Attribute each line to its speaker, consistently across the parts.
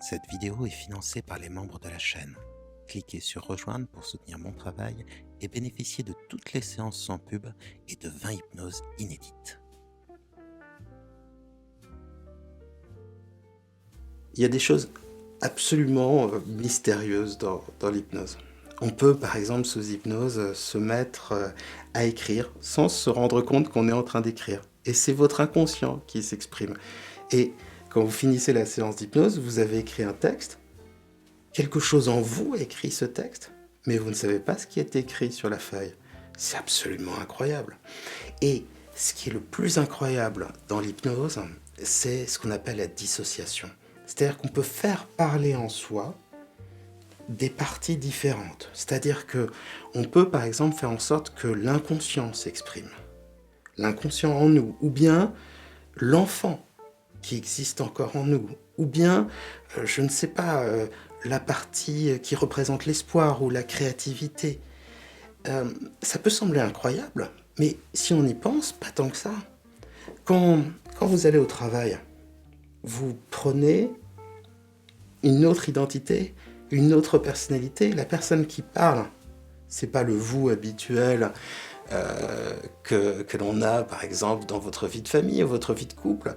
Speaker 1: Cette vidéo est financée par les membres de la chaîne. Cliquez sur rejoindre pour soutenir mon travail et bénéficier de toutes les séances sans pub et de 20 hypnoses inédites. Il y a des choses absolument mystérieuses dans l'hypnose. On peut par exemple sous hypnose se mettre à écrire sans se rendre compte qu'on est en train d'écrire. Et c'est votre inconscient qui s'exprime. Et quand vous finissez la séance d'hypnose, vous avez écrit un texte. Quelque chose en vous a écrit ce texte, mais vous ne savez pas ce qui est écrit sur la feuille. C'est absolument incroyable. Et ce qui est le plus incroyable dans l'hypnose, c'est ce qu'on appelle la dissociation. C'est-à-dire qu'on peut faire parler en soi des parties différentes. C'est-à-dire que on peut par exemple faire en sorte que l'inconscient s'exprime. L'inconscient en nous, ou bien l'enfant qui existe encore en nous, ou bien, je ne sais pas, la partie qui représente l'espoir ou la créativité. Ça peut sembler incroyable, mais si on y pense, pas tant que ça. Quand, quand vous allez au travail, vous prenez une autre identité, une autre personnalité. La personne qui parle, c'est pas le vous habituel que l'on a, par exemple, dans votre vie de famille ou votre vie de couple,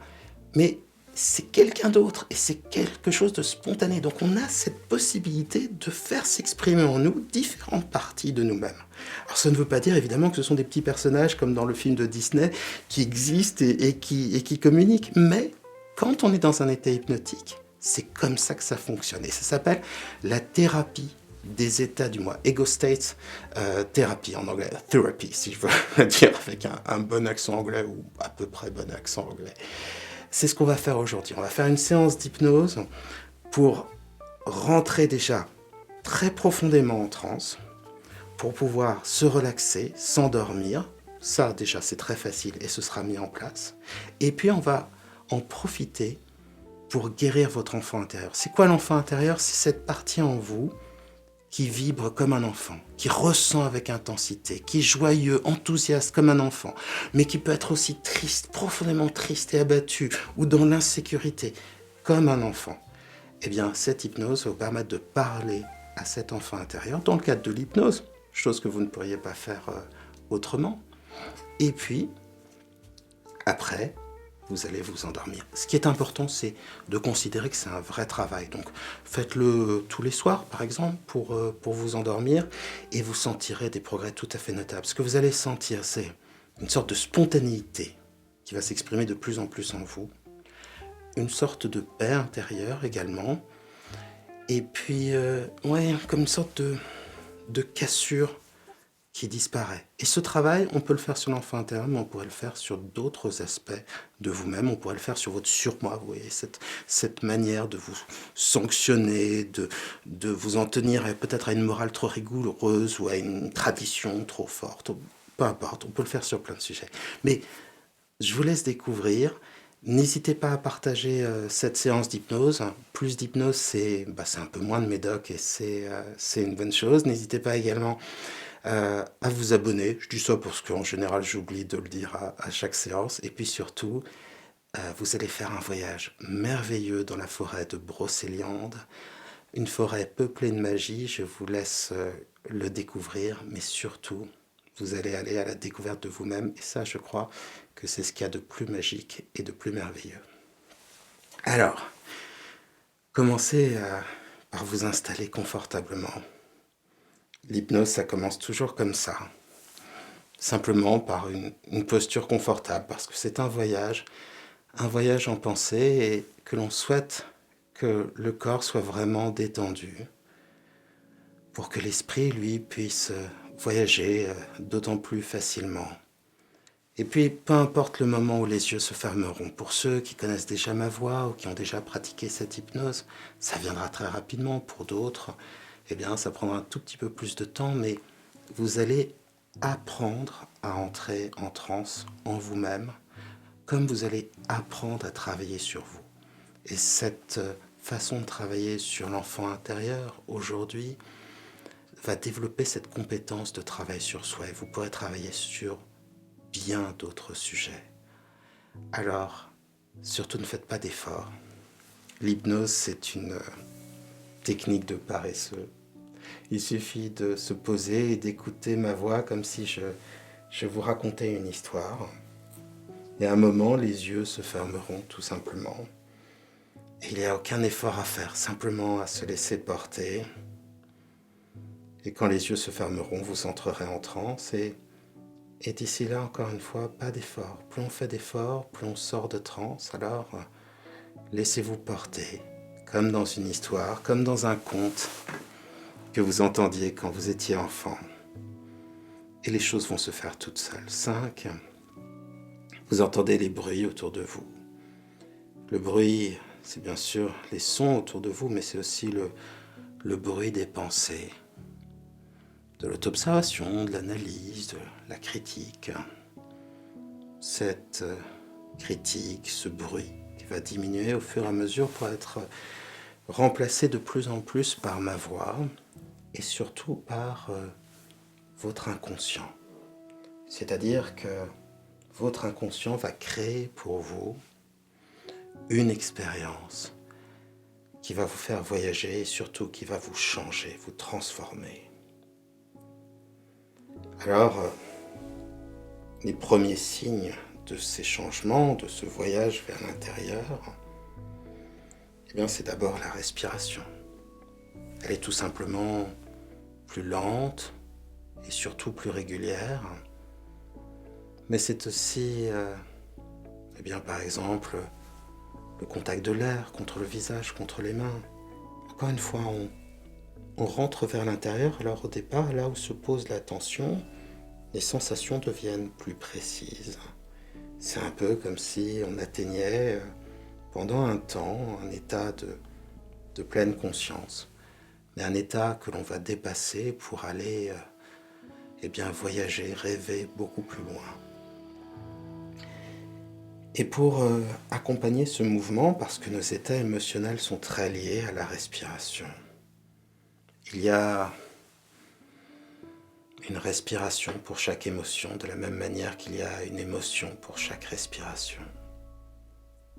Speaker 1: mais c'est quelqu'un d'autre et c'est quelque chose de spontané. Donc on a cette possibilité de faire s'exprimer en nous différentes parties de nous-mêmes. Alors ça ne veut pas dire évidemment que ce sont des petits personnages comme dans le film de Disney qui existent et qui communiquent, mais quand on est dans un état hypnotique, c'est comme ça que ça fonctionne. Et ça s'appelle la thérapie des états du moi. Ego state thérapie en anglais, therapy si je veux le dire avec un bon accent anglais ou à peu près bon accent anglais. C'est ce qu'on va faire aujourd'hui. On va faire une séance d'hypnose pour rentrer déjà très profondément en transe, pour pouvoir se relaxer, s'endormir. Ça déjà c'est très facile et ce sera mis en place. Et puis on va en profiter pour guérir votre enfant intérieur. C'est quoi l'enfant intérieur? C'est cette partie en vous qui vibre comme un enfant, qui ressent avec intensité, qui est joyeux, enthousiaste comme un enfant, mais qui peut être aussi triste, profondément triste et abattu, ou dans l'insécurité, comme un enfant. Eh bien, cette hypnose va vous permettre de parler à cet enfant intérieur, dans le cadre de l'hypnose, chose que vous ne pourriez pas faire autrement. Et puis, après, vous allez vous endormir. Ce qui est important, c'est de considérer que c'est un vrai travail. Donc, faites-le tous les soirs, par exemple, pour vous endormir, et vous sentirez des progrès tout à fait notables. Ce que vous allez sentir, c'est une sorte de spontanéité qui va s'exprimer de plus en plus en vous, une sorte de paix intérieure également, et puis, ouais, comme une sorte de cassure qui disparaît. Et ce travail, on peut le faire sur l'enfant intérieur, mais on pourrait le faire sur d'autres aspects de vous-même. On pourrait le faire sur votre surmoi, vous voyez, cette manière de vous sanctionner, de vous en tenir peut-être à une morale trop rigoureuse ou à une tradition trop forte. Peu importe, on peut le faire sur plein de sujets. Mais je vous laisse découvrir. N'hésitez pas à partager cette séance d'hypnose. Plus d'hypnose, c'est un peu moins de médoc et c'est une bonne chose. N'hésitez pas également à vous abonner. Je dis ça parce qu'en général, j'oublie de le dire à chaque séance. Et puis surtout, vous allez faire un voyage merveilleux dans la forêt de Brocéliande. Une forêt peuplée de magie. Je vous laisse le découvrir, mais surtout, vous allez aller à la découverte de vous-même. Et ça, je crois que c'est ce qu'il y a de plus magique et de plus merveilleux. Alors, commencez par vous installer confortablement. L'hypnose, ça commence toujours comme ça. Simplement par une posture confortable, parce que c'est un voyage en pensée, et que l'on souhaite que le corps soit vraiment détendu, pour que l'esprit, lui, puisse voyager d'autant plus facilement. Et puis, peu importe le moment où les yeux se fermeront, pour ceux qui connaissent déjà ma voix ou qui ont déjà pratiqué cette hypnose, ça viendra très rapidement. Pour d'autres, eh bien, ça prendra un tout petit peu plus de temps, mais vous allez apprendre à entrer en transe en vous-même, comme vous allez apprendre à travailler sur vous. Et cette façon de travailler sur l'enfant intérieur, aujourd'hui, va développer cette compétence de travail sur soi. Et vous pourrez travailler sur bien d'autres sujets. Alors, surtout ne faites pas d'efforts. L'hypnose, c'est une technique de paresseux. Il suffit de se poser et d'écouter ma voix comme si je vous racontais une histoire. Et à un moment, les yeux se fermeront tout simplement. Et il n'y a aucun effort à faire, simplement à se laisser porter. Et quand les yeux se fermeront, vous entrerez en transe. Et d'ici là, encore une fois, pas d'effort. Plus on fait d'efforts, plus on sort de transe. Alors, laissez-vous porter, comme dans une histoire, comme dans un conte que vous entendiez quand vous étiez enfant. Et les choses vont se faire toutes seules. 5. Vous entendez les bruits autour de vous. Le bruit, c'est bien sûr les sons autour de vous, mais c'est aussi le bruit des pensées, de l'autobservation, de l'analyse, de la critique. Cette critique, ce bruit qui va diminuer au fur et à mesure pour être remplacé de plus en plus par ma voix et surtout par votre inconscient. C'est-à-dire que votre inconscient va créer pour vous une expérience qui va vous faire voyager et surtout qui va vous changer, vous transformer. Alors, les premiers signes de ces changements, de ce voyage vers l'intérieur, eh bien, c'est d'abord la respiration. Elle est tout simplement plus lente et surtout plus régulière. Mais c'est aussi, eh bien, par exemple, le contact de l'air contre le visage, contre les mains. Encore une fois, on rentre vers l'intérieur. Alors au départ, là où se pose la tension, les sensations deviennent plus précises. C'est un peu comme si on atteignait pendant un temps un état de pleine conscience, mais un état que l'on va dépasser pour aller eh bien, voyager, rêver beaucoup plus loin. Et pour accompagner ce mouvement, parce que nos états émotionnels sont très liés à la respiration, il y a une respiration pour chaque émotion, de la même manière qu'il y a une émotion pour chaque respiration.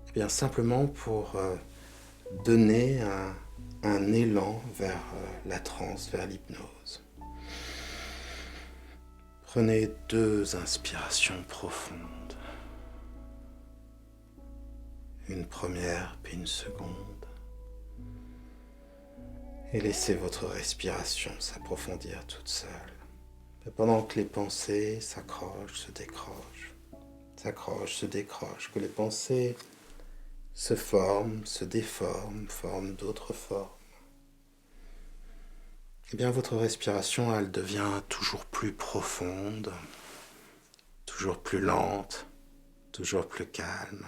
Speaker 1: Et bien simplement pour donner un élan vers la transe, vers l'hypnose. Prenez 2 inspirations profondes. Une première puis une seconde. Et laissez votre respiration s'approfondir toute seule. Et pendant que les pensées s'accrochent, se décrochent, se décrochent, que les pensées se forment, se déforment, forment d'autres formes, eh bien votre respiration, elle devient toujours plus profonde, toujours plus lente, toujours plus calme.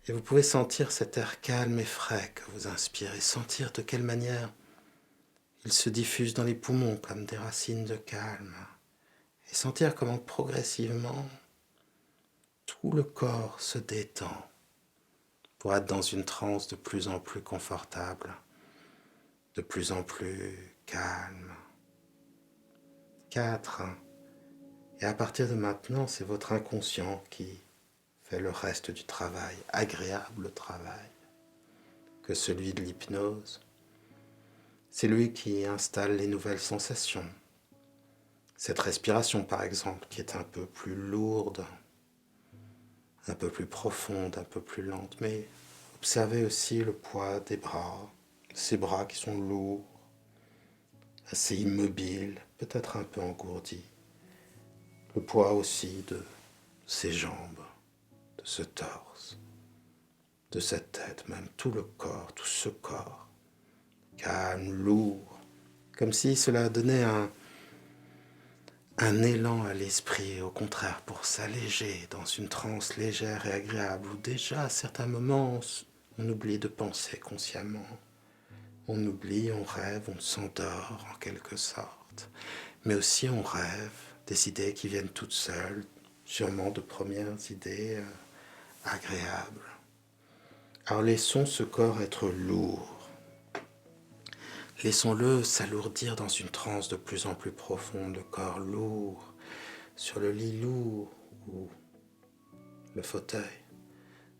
Speaker 1: Et vous pouvez sentir cet air calme et frais que vous inspirez, sentir de quelle manière il se diffuse dans les poumons comme des racines de calme, et sentir comment progressivement tout le corps se détend pour être dans une transe de plus en plus confortable, de plus en plus calme. 4. Et à partir de maintenant, c'est votre inconscient qui fait le reste du travail, agréable travail, que celui de l'hypnose. C'est lui qui installe les nouvelles sensations. Cette respiration, par exemple, qui est un peu plus lourde, un peu plus profonde, un peu plus lente, mais observez aussi le poids des bras, ces bras qui sont lourds, assez immobiles, peut-être un peu engourdis. Le poids aussi de ses jambes, de ce torse, de cette tête, même tout le corps, tout ce corps, calme, lourd, comme si cela donnait un élan à l'esprit, au contraire, pour s'alléger dans une transe légère et agréable, où déjà à certains moments on oublie de penser consciemment. On oublie, on rêve, on s'endort en quelque sorte. Mais aussi on rêve des idées qui viennent toutes seules, sûrement de premières idées agréables. Alors laissons ce corps être lourd. Laissons-le s'alourdir dans une transe de plus en plus profonde, le corps lourd, sur le lit lourd ou le fauteuil,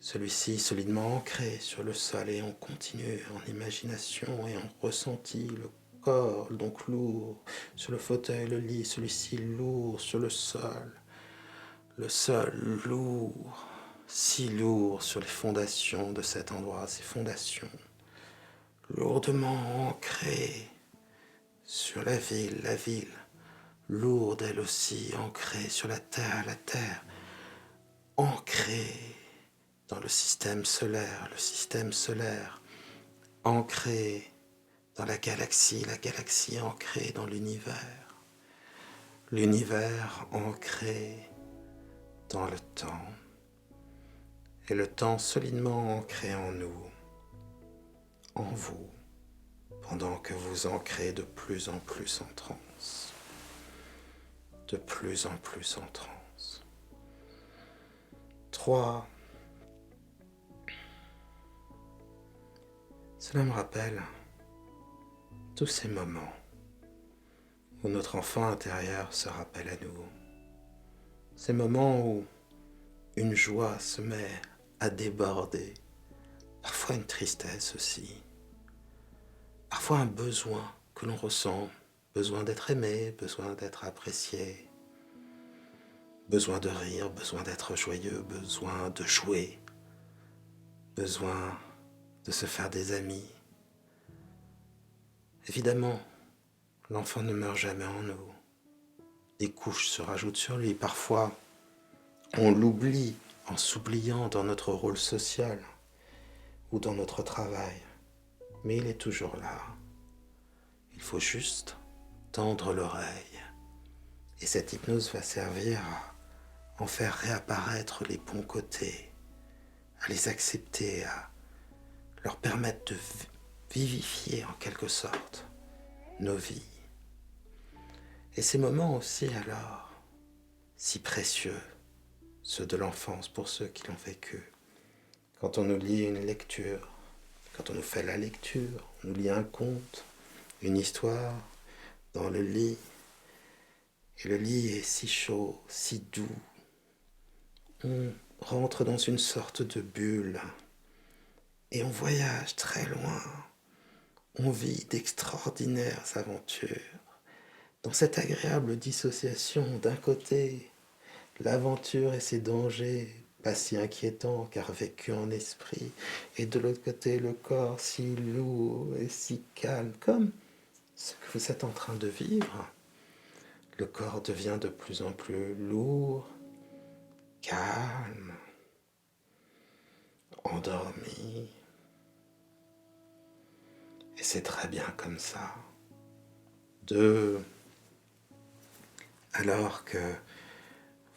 Speaker 1: celui-ci solidement ancré sur le sol, et on continue en imagination et en ressenti le corps donc lourd sur le fauteuil, le lit, celui-ci lourd sur le sol lourd, si lourd sur les fondations de cet endroit, ces fondations lourdement ancrées sur la ville lourde elle aussi, ancrée sur la terre ancrée dans le système solaire ancrée dans la galaxie ancrée dans l'univers ancré dans le temps, et le temps solidement ancré en nous, en vous, pendant que vous ancrez de plus en plus en transe, de plus en plus en transe. 3. Cela me rappelle tous ces moments où notre enfant intérieur se rappelle à nous. Ces moments où une joie se met à déborder, parfois une tristesse aussi, parfois un besoin que l'on ressent, besoin d'être aimé, besoin d'être apprécié, besoin de rire, besoin d'être joyeux, besoin de jouer, besoin de se faire des amis. Évidemment, l'enfant ne meurt jamais en nous. Des couches se rajoutent sur lui. Parfois, on l'oublie en s'oubliant dans notre rôle social ou dans notre travail. Mais il est toujours là. Il faut juste tendre l'oreille. Et cette hypnose va servir à en faire réapparaître les bons côtés, à les accepter, à leur permettre de vivifier en quelque sorte nos vies. Et ces moments aussi alors, si précieux, ceux de l'enfance pour ceux qui l'ont vécu. Quand on nous lit une lecture, quand on nous fait la lecture, on nous lit un conte, une histoire dans le lit, et le lit est si chaud, si doux. On rentre dans une sorte de bulle et on voyage très loin. On vit d'extraordinaires aventures. Dans cette agréable dissociation, d'un côté, l'aventure et ses dangers, pas si inquiétants car vécus en esprit, et de l'autre côté, le corps si lourd et si calme, comme ce que vous êtes en train de vivre. Le corps devient de plus en plus lourd, calme, endormi. Et c'est très bien comme ça. 2. Alors que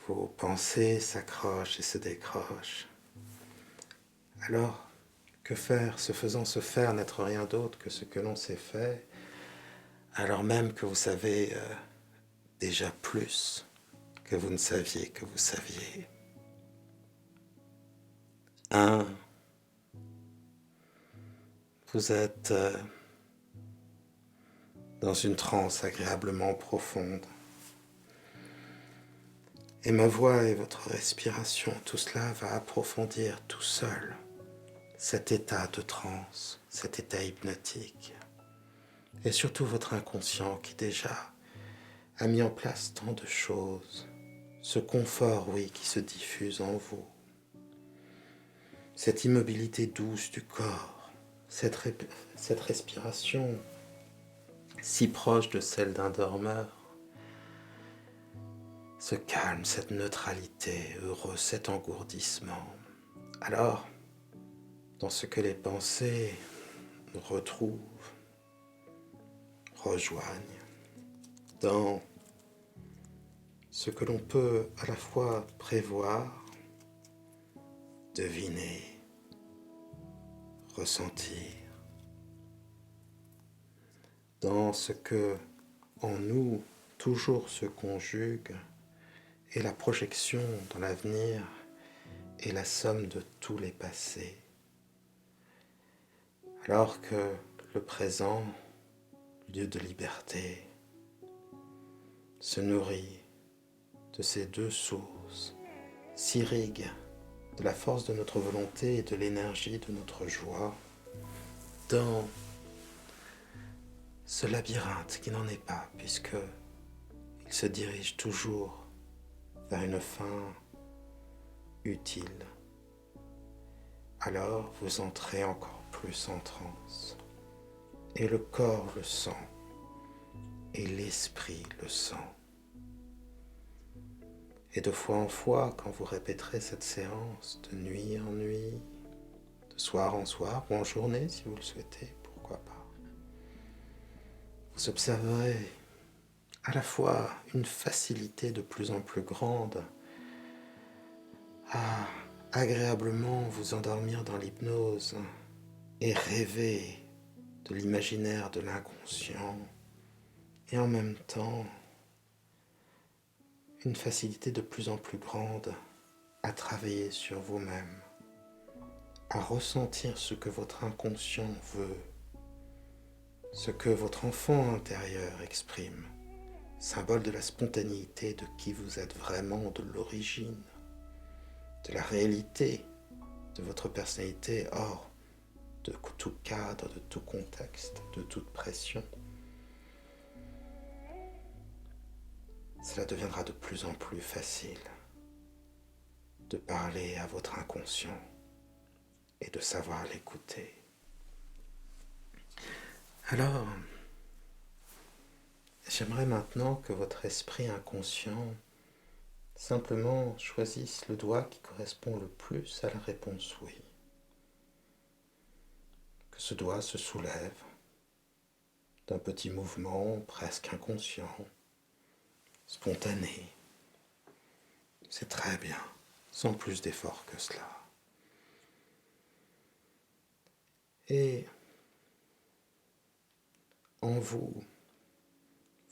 Speaker 1: vos pensées s'accrochent et se décrochent, alors que faire? Ce faisant se faire n'être rien d'autre que ce que l'on s'est fait, alors même que vous savez déjà plus que vous ne saviez que vous saviez. 1. Vous êtes dans une transe agréablement profonde. Et ma voix et votre respiration, tout cela va approfondir tout seul cet état de transe, cet état hypnotique. Et surtout votre inconscient qui déjà a mis en place tant de choses. Ce confort, oui, qui se diffuse en vous. Cette immobilité douce du corps, cette respiration si proche de celle d'un dormeur. Ce calme, cette neutralité heureuse, cet engourdissement. Alors, dans ce que les pensées retrouvent, rejoignent, dans ce que l'on peut à la fois prévoir, deviner, ressentir, dans ce que en nous toujours se conjugue, et la projection dans l'avenir est la somme de tous les passés. Alors que le présent, lieu de liberté, se nourrit de ces deux sources, s'irrigue de la force de notre volonté et de l'énergie de notre joie dans ce labyrinthe qui n'en est pas, puisque il se dirige toujours vers une fin utile. Alors vous entrez encore plus en transe, et le corps le sent, et l'esprit le sent. Et de fois en fois, quand vous répéterez cette séance de nuit en nuit, de soir en soir, ou en journée si vous le souhaitez, pourquoi pas, vous observerez à la fois une facilité de plus en plus grande à agréablement vous endormir dans l'hypnose et rêver de l'imaginaire de l'inconscient, et en même temps une facilité de plus en plus grande à travailler sur vous-même, à ressentir ce que votre inconscient veut, ce que votre enfant intérieur exprime, symbole de la spontanéité de qui vous êtes vraiment, de l'origine, de la réalité de votre personnalité hors de tout cadre, de tout contexte, de toute pression. Cela deviendra de plus en plus facile de parler à votre inconscient et de savoir l'écouter. Alors, j'aimerais maintenant que votre esprit inconscient simplement choisisse le doigt qui correspond le plus à la réponse oui. Que ce doigt se soulève d'un petit mouvement presque inconscient, spontané. C'est très bien, sans plus d'effort que cela. Et en vous,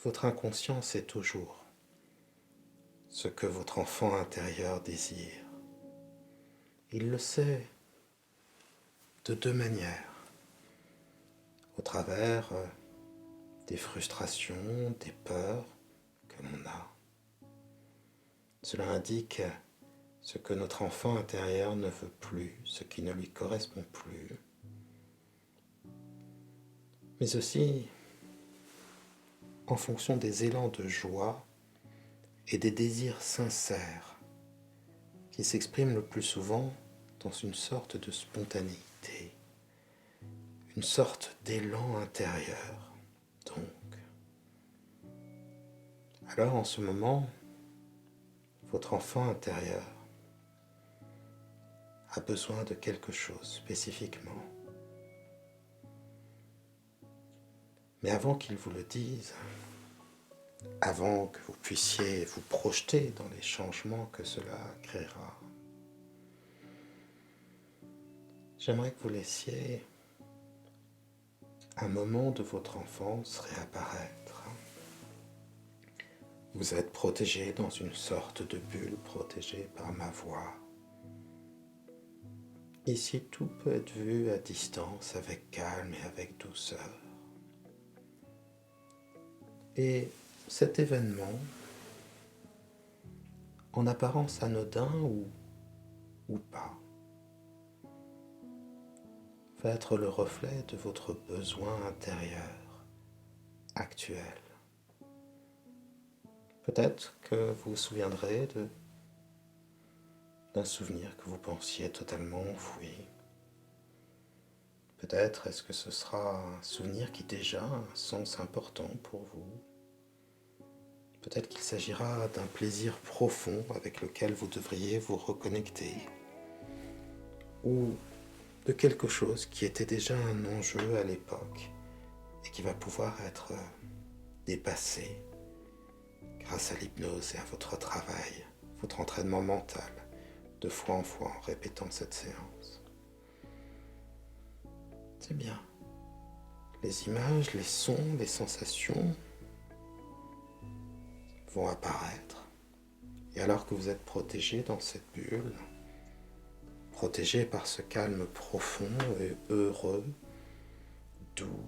Speaker 1: votre inconscient sait toujours ce que votre enfant intérieur désire. Il le sait de deux manières, au travers des frustrations, des peurs que l'on a. Cela indique ce que notre enfant intérieur ne veut plus, ce qui ne lui correspond plus, mais aussi en fonction des élans de joie et des désirs sincères qui s'expriment le plus souvent dans une sorte de spontanéité, une sorte d'élan intérieur. Donc, alors en ce moment, votre enfant intérieur a besoin de quelque chose spécifiquement. Mais avant qu'il vous le dise, avant que vous puissiez vous projeter dans les changements que cela créera, j'aimerais que vous laissiez un moment de votre enfance réapparaître. Vous êtes protégé dans une sorte de bulle protégée par ma voix. Ici, tout peut être vu à distance, avec calme et avec douceur. Et cet événement, en apparence anodin ou pas, va être le reflet de votre besoin intérieur actuel. Peut-être que vous vous souviendrez d'un souvenir que vous pensiez totalement enfoui. Peut-être est-ce que ce sera un souvenir qui déjà a un sens important pour vous. Peut-être qu'il s'agira d'un plaisir profond avec lequel vous devriez vous reconnecter. Ou de quelque chose qui était déjà un enjeu à l'époque et qui va pouvoir être dépassé grâce à l'hypnose et à votre travail, votre entraînement mental, de fois en fois en répétant cette séance. C'est bien. Les images, les sons, les sensations vont apparaître. Et alors que vous êtes protégé dans cette bulle, protégé par ce calme profond et heureux, doux,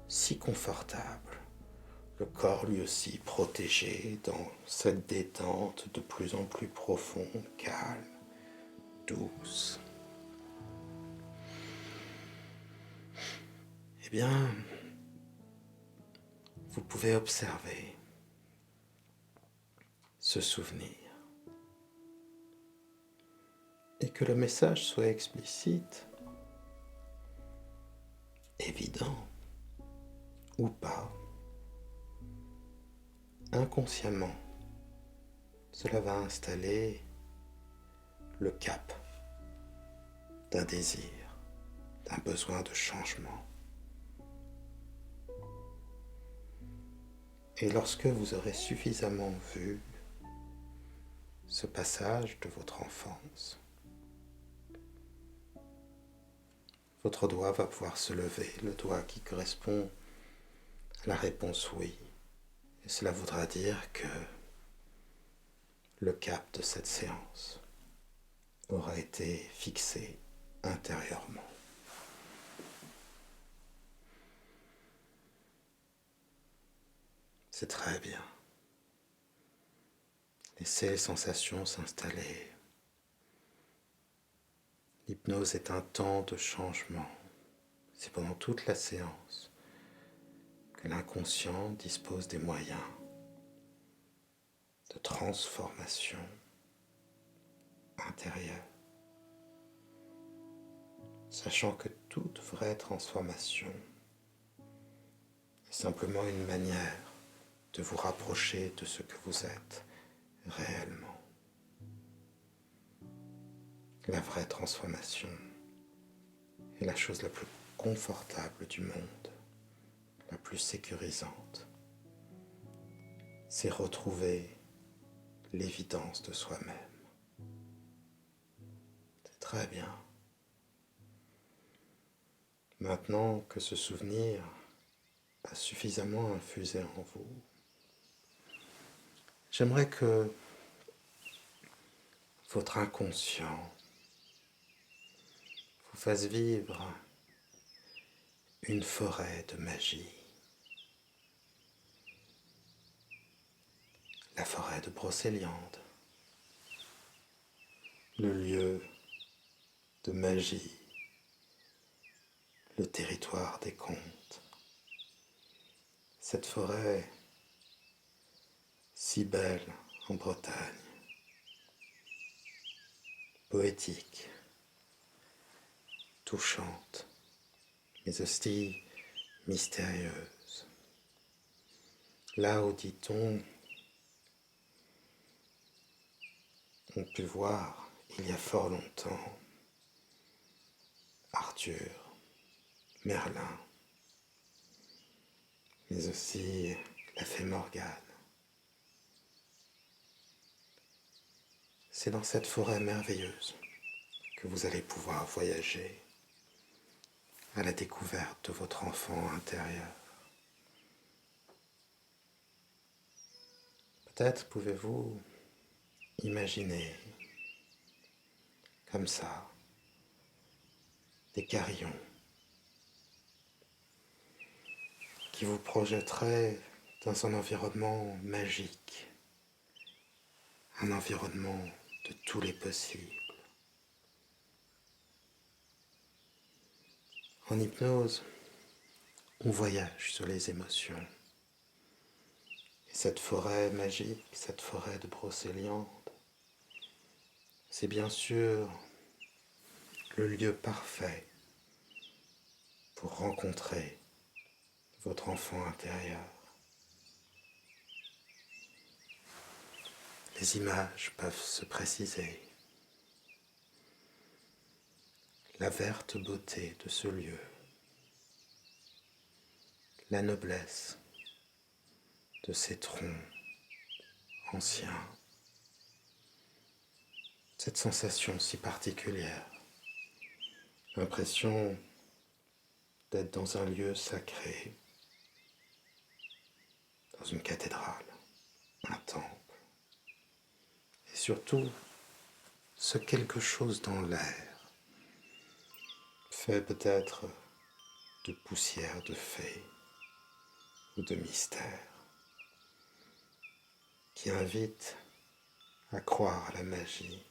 Speaker 1: si confortable, le corps lui aussi protégé dans cette détente de plus en plus profonde, calme, douce. Eh bien, vous pouvez observer ce souvenir et que le message soit explicite, évident ou pas. Inconsciemment, cela va installer le cap d'un désir, d'un besoin de changement. Et lorsque vous aurez suffisamment vu ce passage de votre enfance, votre doigt va pouvoir se lever, le doigt qui correspond à la réponse oui. Et cela voudra dire que le cap de cette séance aura été fixé intérieurement. C'est très bien. Laissez les sensations s'installer. L'hypnose est un temps de changement. C'est pendant toute la séance que l'inconscient dispose des moyens de transformation intérieure, sachant que toute vraie transformation est simplement une manière de vous rapprocher de ce que vous êtes réellement. La vraie transformation est la chose la plus confortable du monde, la plus sécurisante. C'est retrouver l'évidence de soi-même. C'est très bien. Maintenant que ce souvenir a suffisamment infusé en vous, j'aimerais que votre inconscient vous fasse vivre une forêt de magie. La forêt de Brocéliande, le lieu de magie, le territoire des contes. Cette forêt si belle en Bretagne, poétique, touchante, mais aussi mystérieuse. Là où, dit-on, on peut voir, il y a fort longtemps, Arthur, Merlin, mais aussi la fée Morgane. C'est dans cette forêt merveilleuse que vous allez pouvoir voyager à la découverte de votre enfant intérieur. Peut-être pouvez-vous imaginer comme ça des carillons qui vous projetteraient dans un environnement magique, un environnement de tous les possibles. En hypnose, on voyage sur les émotions. Et cette forêt magique, cette forêt de Brocéliande, c'est bien sûr le lieu parfait pour rencontrer votre enfant intérieur. Les images peuvent se préciser. La verte beauté de ce lieu, la noblesse de ces troncs anciens, cette sensation si particulière, l'impression d'être dans un lieu sacré, dans une cathédrale, un temple, et surtout ce quelque chose dans l'air, fait peut-être de poussière de fée ou de mystère, qui invite à croire à la magie,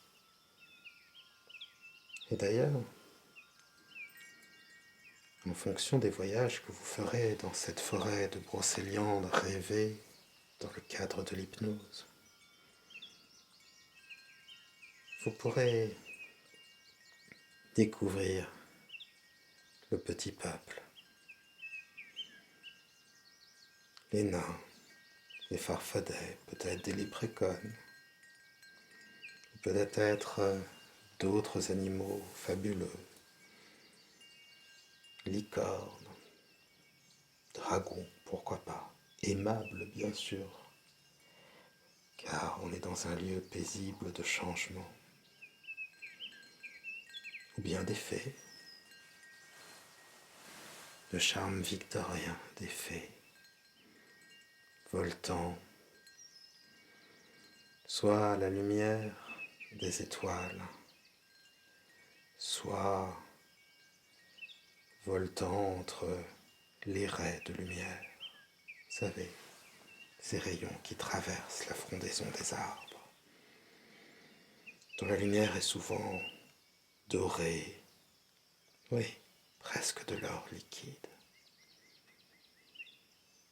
Speaker 1: Et d'ailleurs, en fonction des voyages que vous ferez dans cette forêt de brocéliande rêvée dans le cadre de l'hypnose, vous pourrez découvrir le petit peuple, les nains, les farfadets, peut-être des léprechauns, peut-être d'autres animaux fabuleux, licornes, dragons, pourquoi pas, aimables bien sûr, car on est dans un lieu paisible de changement, ou bien des fées, le charme victorien des fées, voltant soit à la lumière des étoiles, soit voltant entre les raies de lumière, vous savez, ces rayons qui traversent la frondaison des arbres, dont la lumière est souvent dorée, oui, presque de l'or liquide.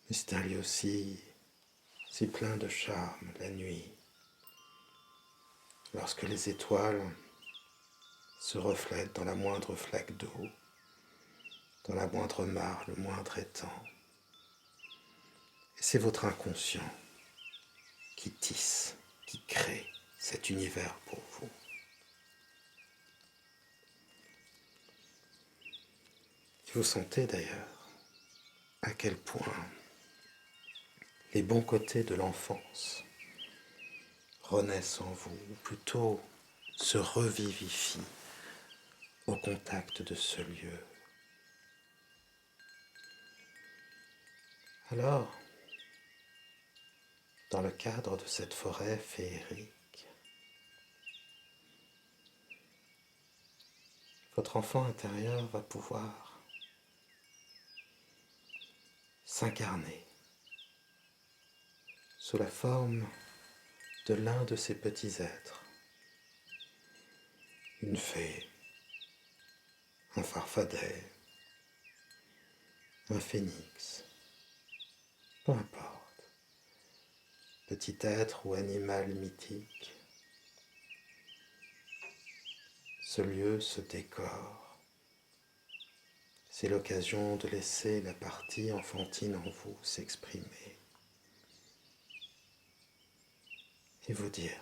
Speaker 1: Mais c'est un lieu si plein de charme la nuit, lorsque les étoiles se reflètent dans la moindre flaque d'eau, dans la moindre mare, le moindre étang. Et c'est votre inconscient qui tisse, qui crée cet univers pour vous. Et vous sentez d'ailleurs à quel point les bons côtés de l'enfance renaissent en vous, ou plutôt se revivifient au contact de ce lieu. Alors, dans le cadre de cette forêt féerique, votre enfant intérieur va pouvoir s'incarner sous la forme de l'un de ces petits êtres, une fée, un farfadet, un phénix, peu importe, petit être ou animal mythique, ce lieu, ce décor, c'est l'occasion de laisser la partie enfantine en vous s'exprimer et vous dire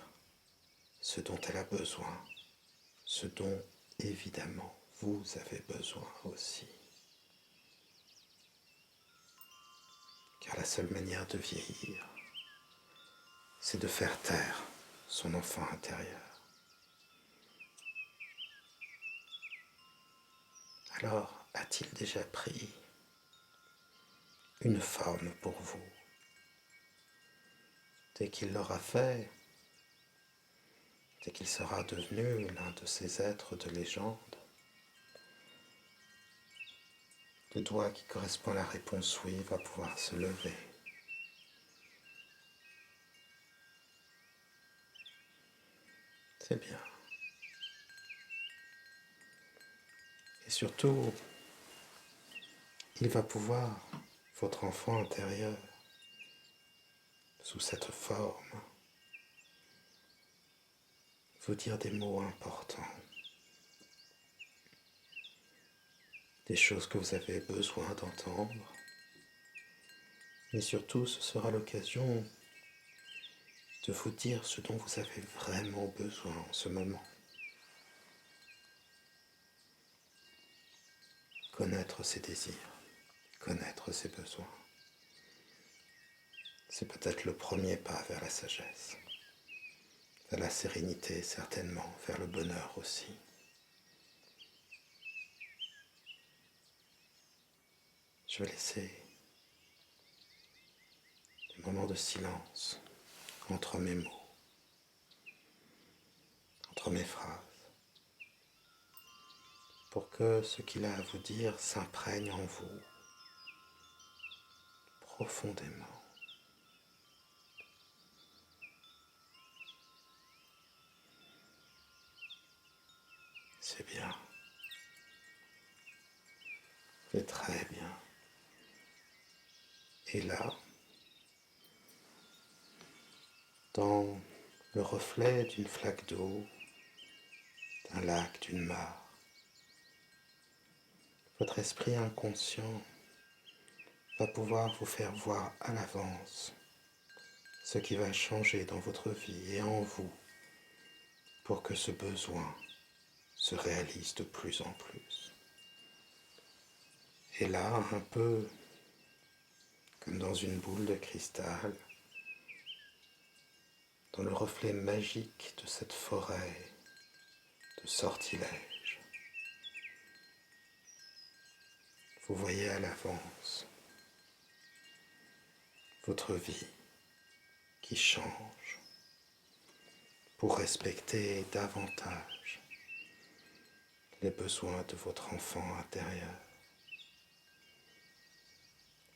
Speaker 1: ce dont elle a besoin, ce dont évidemment vous avez besoin aussi. Car la seule manière de vieillir, c'est de faire taire son enfant intérieur. Alors, a-t-il déjà pris une forme pour vous? Dès qu'il l'aura fait, dès qu'il sera devenu l'un de ces êtres de légende, le doigt qui correspond à la réponse oui va pouvoir se lever. C'est bien. Et surtout, il va pouvoir, votre enfant intérieur, sous cette forme, vous dire des mots importants, des choses que vous avez besoin d'entendre, mais surtout ce sera l'occasion de vous dire ce dont vous avez vraiment besoin en ce moment. Connaître ses désirs, connaître ses besoins. C'est peut-être le premier pas vers la sagesse, vers la sérénité certainement, vers le bonheur aussi. Je vais laisser des moments de silence entre mes mots, entre mes phrases, pour que ce qu'il a à vous dire s'imprègne en vous profondément. C'est bien. C'est très bien. Et là, dans le reflet d'une flaque d'eau, d'un lac, d'une mare, votre esprit inconscient va pouvoir vous faire voir à l'avance ce qui va changer dans votre vie et en vous pour que ce besoin se réalise de plus en plus. Et là, un peu comme dans une boule de cristal, dans le reflet magique de cette forêt de sortilèges, vous voyez à l'avance votre vie qui change pour respecter davantage les besoins de votre enfant intérieur.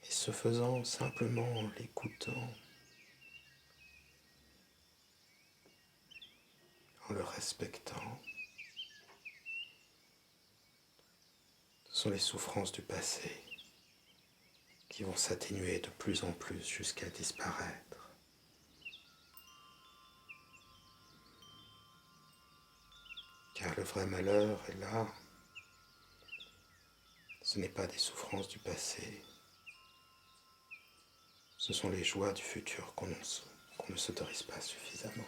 Speaker 1: Et ce faisant, simplement en l'écoutant, en le respectant, ce sont les souffrances du passé qui vont s'atténuer de plus en plus jusqu'à disparaître. Car le vrai malheur est là. Ce n'est pas des souffrances du passé. Ce sont les joies du futur qu'on ne s'autorise pas suffisamment.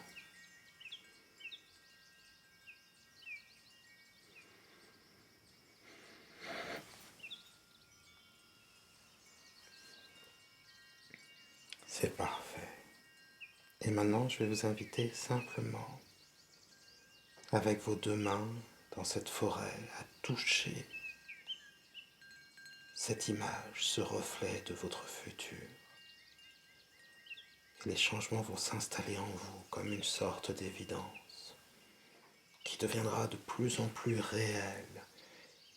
Speaker 1: C'est parfait. Et maintenant, je vais vous inviter simplement, avec vos deux mains, dans cette forêt, à toucher cette image, ce reflet de votre futur. Et les changements vont s'installer en vous comme une sorte d'évidence qui deviendra de plus en plus réelle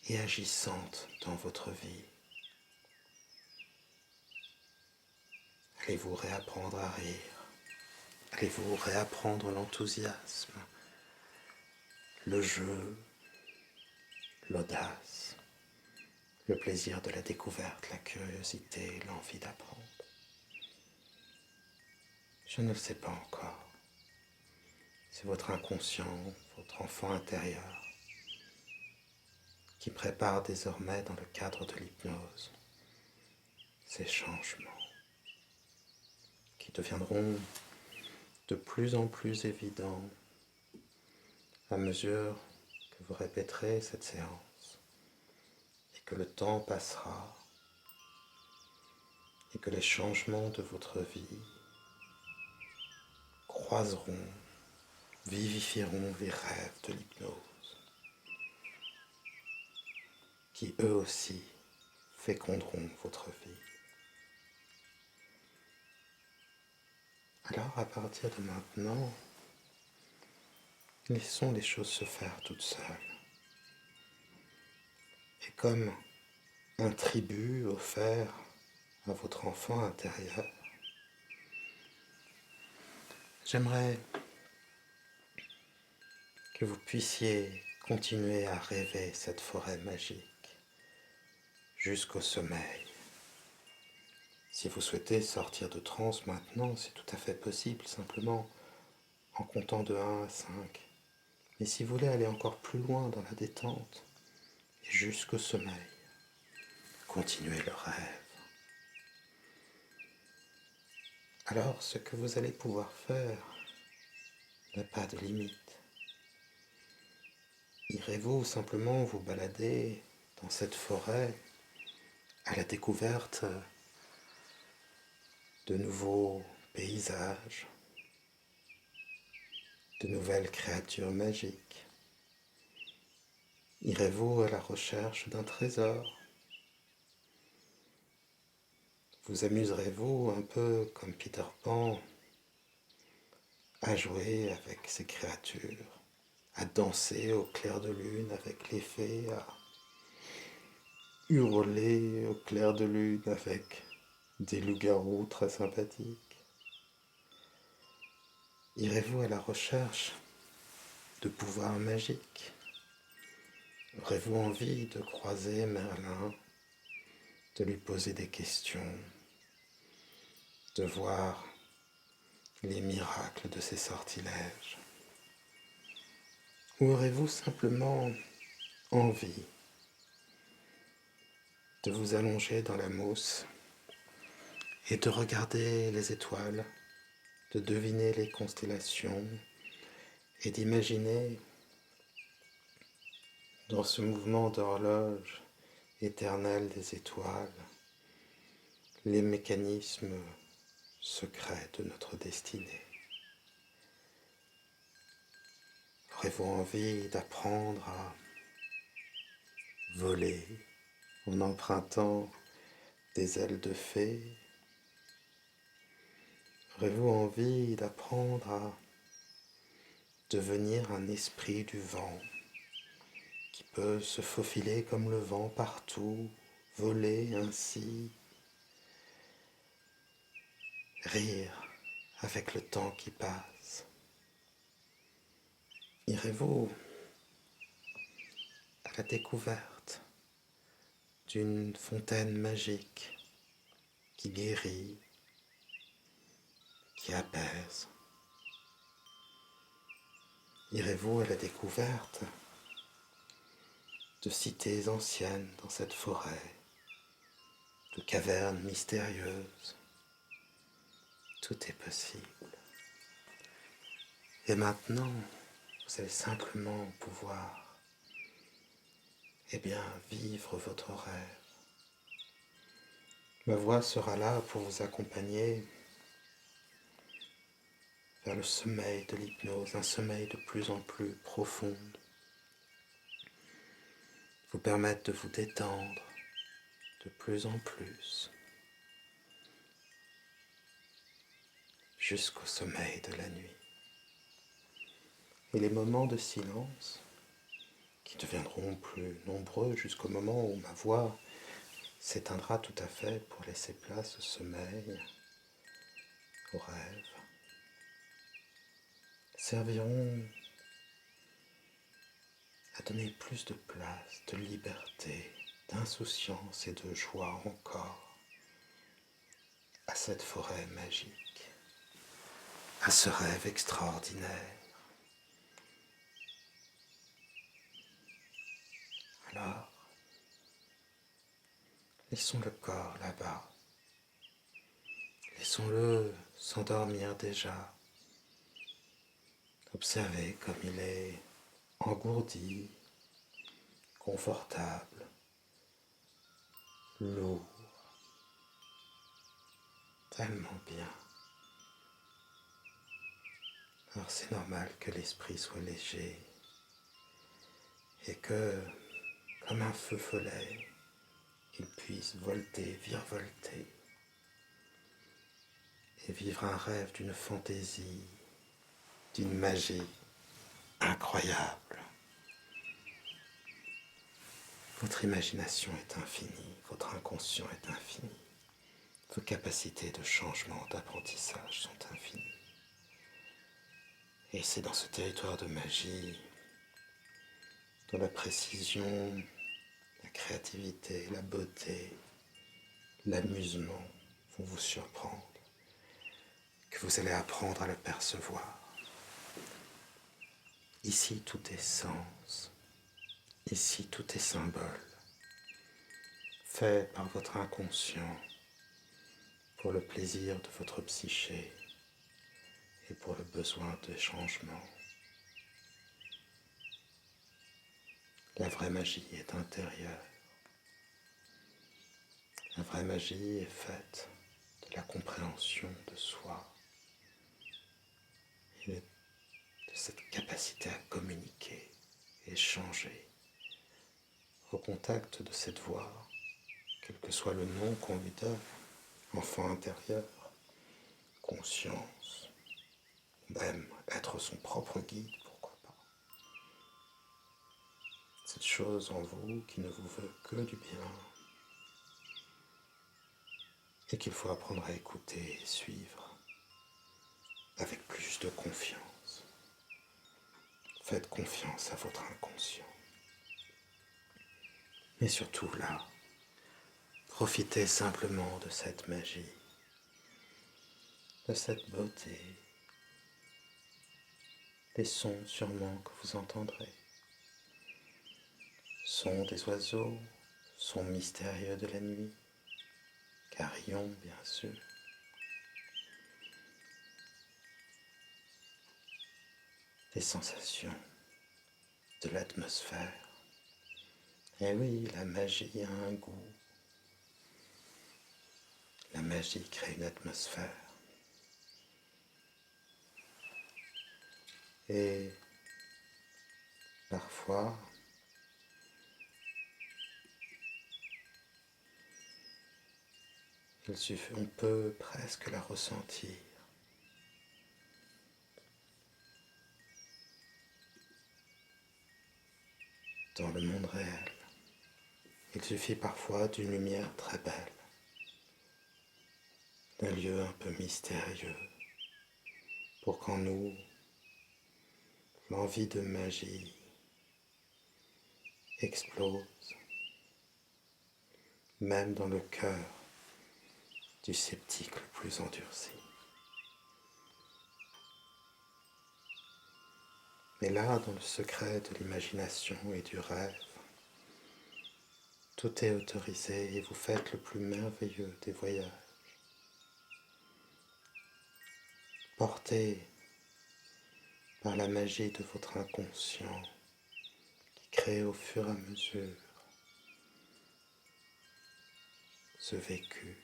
Speaker 1: et agissante dans votre vie. Allez-vous réapprendre à rire? Allez-vous réapprendre l'enthousiasme, le jeu, l'audace, le plaisir de la découverte, la curiosité, l'envie d'apprendre? Je ne le sais pas encore. C'est votre inconscient, votre enfant intérieur, qui prépare désormais dans le cadre de l'hypnose ces changements qui deviendront de plus en plus évidents à mesure que vous répéterez cette séance et que le temps passera et que les changements de votre vie croiseront, vivifieront les rêves de l'hypnose qui eux aussi féconderont votre vie. Alors à partir de maintenant, laissons les choses se faire toutes seules. Et comme un tribut offert à votre enfant intérieur, j'aimerais que vous puissiez continuer à rêver cette forêt magique jusqu'au sommeil. Si vous souhaitez sortir de transe maintenant, c'est tout à fait possible, simplement en comptant de 1 à 5. Mais si vous voulez aller encore plus loin dans la détente et jusqu'au sommeil, continuez le rêve. Alors, ce que vous allez pouvoir faire n'a pas de limite. Irez-vous simplement vous balader dans cette forêt à la découverte de nouveaux paysages, de nouvelles créatures magiques? Irez-vous à la recherche d'un trésor? Vous amuserez-vous un peu comme Peter Pan à jouer avec ces créatures, à danser au clair de lune avec les fées, à hurler au clair de lune avec des loups-garous très sympathiques? Irez-vous à la recherche de pouvoirs magiques, Aurez-vous envie de croiser Merlin, de lui poser des questions, de voir les miracles de ses sortilèges? Ou aurez-vous simplement envie de vous allonger dans la mousse et de regarder les étoiles, de deviner les constellations et d'imaginer dans ce mouvement d'horloge éternel des étoiles les mécanismes secrets de notre destinée? Aurez-vous envie d'apprendre à voler en empruntant des ailes de fée? Aurez-vous envie d'apprendre à devenir un esprit du vent qui peut se faufiler comme le vent partout, voler ainsi, rire avec le temps qui passe? Irez-vous à la découverte d'une fontaine magique qui guérit, qui apaise? Irez-vous à la découverte de cités anciennes dans cette forêt, de cavernes mystérieuses? Tout est possible. Et maintenant, vous allez simplement pouvoir, vivre votre rêve. Ma voix sera là pour vous accompagner vers le sommeil de l'hypnose, un sommeil de plus en plus profond, vous permettre de vous détendre de plus en plus jusqu'au sommeil de la nuit. Et les moments de silence qui deviendront plus nombreux jusqu'au moment où ma voix s'éteindra tout à fait pour laisser place au sommeil, au rêve, serviront à donner plus de place, de liberté, d'insouciance et de joie encore à cette forêt magique, à ce rêve extraordinaire. Alors, laissons le corps là-bas, laissons-le s'endormir déjà. Observez comme il est engourdi, confortable, lourd, tellement bien. Alors c'est normal que l'esprit soit léger et que, comme un feu follet, il puisse volter, virevolter et vivre un rêve d'une fantaisie, d'une magie incroyable. Votre imagination est infinie, votre inconscient est infini, vos capacités de changement, d'apprentissage sont infinies. Et c'est dans ce territoire de magie, dont la précision, la créativité, la beauté, l'amusement vont vous surprendre, que vous allez apprendre à le percevoir. Ici, tout est sens. Ici, tout est symbole, fait par votre inconscient pour le plaisir de votre psyché et pour le besoin de changement. La vraie magie est intérieure. La vraie magie est faite de la compréhension de soi et de cette capacité à communiquer, échanger, au contact de cette voix, quel que soit le nom qu'on lui donne, enfant intérieur, conscience, même être son propre guide, pourquoi pas. Cette chose en vous qui ne vous veut que du bien et qu'il faut apprendre à écouter et suivre avec plus de confiance. Faites confiance à votre inconscient. Mais surtout là, profitez simplement de cette magie, de cette beauté, des sons sûrement que vous entendrez. Sons des oiseaux, sons mystérieux de la nuit, carillons bien sûr. Des sensations, de l'atmosphère. Et oui, la magie a un goût. La magie crée une atmosphère. Et parfois, on peut presque la ressentir. Dans le monde réel, il suffit parfois d'une lumière très belle, d'un lieu un peu mystérieux, pour qu'en nous, l'envie de magie explose, même dans le cœur du sceptique le plus endurci. Mais là, dans le secret de l'imagination et du rêve, tout est autorisé et vous faites le plus merveilleux des voyages. Porté par la magie de votre inconscient qui crée au fur et à mesure ce vécu.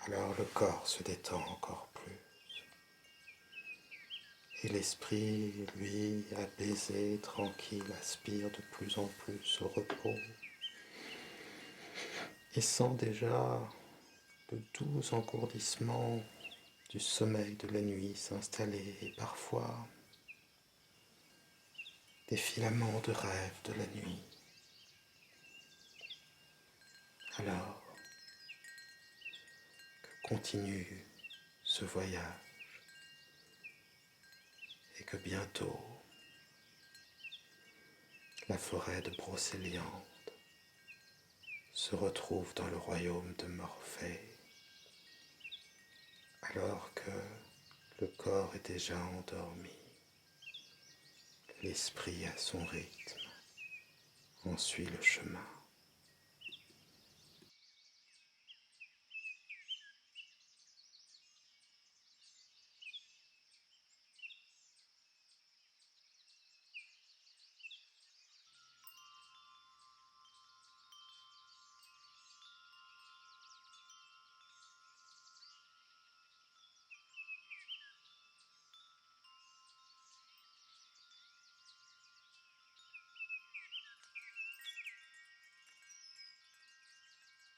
Speaker 1: Alors le corps se détend encore plus. Et l'esprit, lui, apaisé, tranquille, aspire de plus en plus au repos et sent déjà le doux engourdissement du sommeil de la nuit s'installer et parfois des filaments de rêve de la nuit. Alors que continue ce voyage et que bientôt la forêt de Brocéliande se retrouve dans le royaume de Morphée, alors que le corps est déjà endormi, l'esprit à son rythme en suit le chemin.